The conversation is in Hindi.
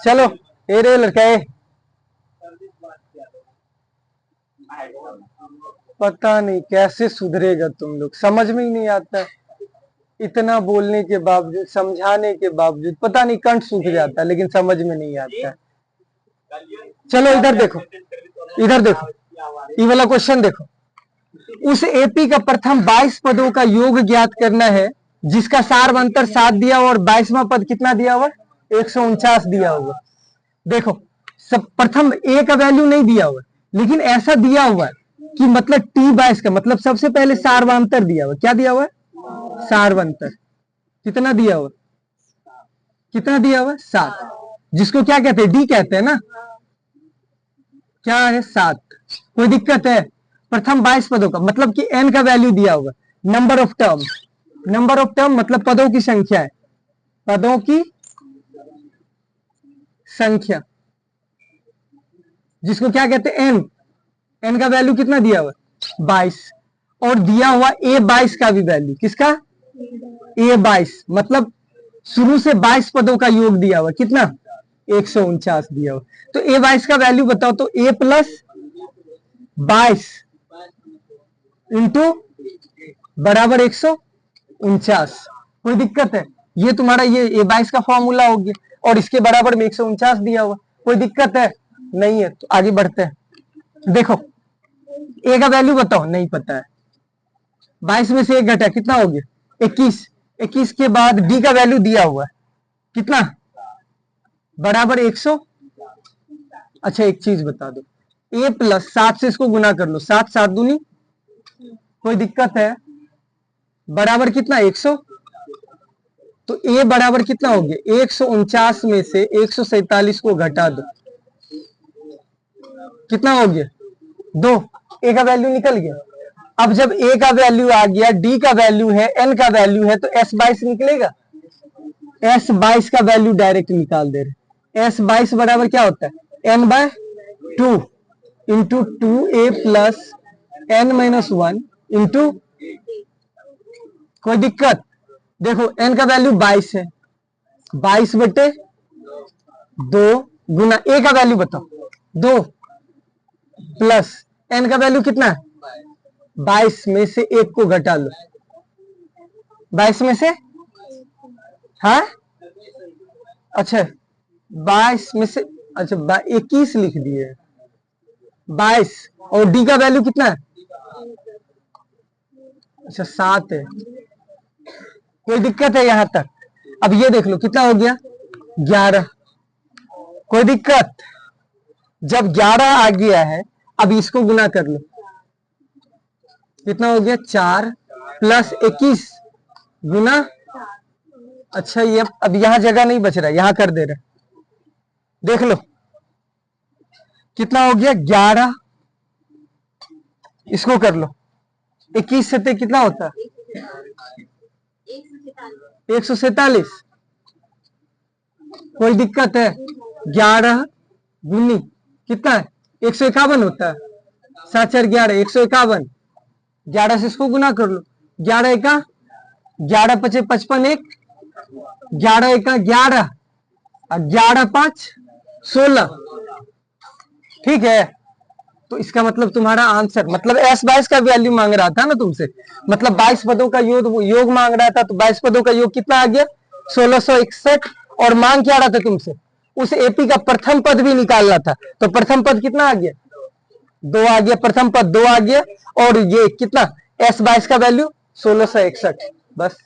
चलो ए रे लड़का ए, पता नहीं कैसे सुधरेगा तुम लोग, समझ में ही नहीं आता है। इतना बोलने के बावजूद, समझाने के बावजूद पता नहीं कंठ सूख जाता है, लेकिन समझ में नहीं आता है। चलो इधर देखो, इधर देखो, ये वाला क्वेश्चन देखो। उस एपी का प्रथम 22 पदों का योग ज्ञात करना है, जिसका सार्वंतर 7 दिया हुआ और 22वां पद कितना दिया हुआ, 149 दिया हुआ। देखो, सब प्रथम ए का वैल्यू नहीं दिया हुआ, लेकिन ऐसा दिया हुआ है कि मतलब T22 का मतलब सबसे पहले सार्वंतर दिया हुआ। क्या दिया हुआ है? सार्वंतर। कितना दिया हुआ? कितना दिया हुआ? 7, जिसको क्या कहते हैं? डी कहते हैं ना। क्या है? 7। कोई दिक्कत है? प्रथम 22 पदों का मतलब कि एन का वैल्यू दिया हुआ, number of term. Number of term मतलब पदों की संख्या है, पदों की संख्या, जिसको क्या कहते हैं? एन। एन का वैल्यू कितना दिया हुआ? 22। और दिया हुआ A22 का भी वैल्यू, किसका? A22 मतलब शुरू से 22 पदों का योग दिया हुआ, कितना? 149 दिया हुआ। तो A22 का वैल्यू बताओ तो A प्लस 22 इंटू बराबर 149। कोई दिक्कत है? ये तुम्हारा ये A22 का फॉर्मूला हो गया, और इसके बराबर में 149 दिया हुआ। कोई दिक्कत है? नहीं है। तो आगे बढ़ते हैं। देखो, ए का वैल्यू बताओ, नहीं पता है। 22 में से एक घटा, कितना हो गया? 21। 21 के बाद डी का वैल्यू दिया हुआ है, कितना? बराबर 100। अच्छा एक चीज बता दो, ए प्लस 7 से इसको गुना कर लो, 7 7 दूनी। कोई दिक्कत है? बराबर कितना? 100। तो ए बराबर कितना हो गया? 149 में से 147 को घटा दो, कितना हो गया? 2। ए का वैल्यू निकल गया। अब जब ए का वैल्यू आ गया, डी का वैल्यू है, एन का वैल्यू है, तो S22 निकलेगा। S22 का वैल्यू डायरेक्ट निकाल दे रहे। S22 बराबर क्या होता है? n/2 into 2a plus n-1 into. कोई दिक्कत? देखो n का वैल्यू 22 है, 22/2 गुना ए का वैल्यू बताओ 2 प्लस n का वैल्यू कितना है? 22 में से एक को घटा लो, 22 में से, हाँ अच्छा 22 में से, अच्छा 21 लिख दिए, 22। और डी का वैल्यू कितना है? अच्छा 7 है। कोई दिक्कत है यहां तक? अब ये देख लो कितना हो गया? 11। कोई दिक्कत? जब 11 आ गया है, अब इसको गुना कर लो, कितना हो गया? 4 प्लस 21 गुना। अच्छा ये अब यहां जगह नहीं बच रहा, यहां कर दे रहे। देख लो कितना हो गया? 11। इसको कर लो, 21 से कितना होता है? 147। कोई दिक्कत है? 11 गुनी कितना है? 151 होता है। 7 4 11, 151। 11 से इसको गुना कर लो, 11 एका 11 पचे 55, एक 11 एका 11 और 11 5 16। ठीक है, तो इसका मतलब तुम्हारा आंसर, मतलब S22 का वैल्यू मांग रहा था ना तुमसे, मतलब 22 पदों का योग मांग रहा था। तो 22 पदों का योग कितना आ गया? 1661। और मांग क्या रहा था तुमसे? उस एपी का प्रथम पद भी निकालना था। तो प्रथम पद कितना आ गया? 2 आ गया। प्रथम पद 2 आ गया। और ये कितना? S22 का वैल्यू 1661। बस।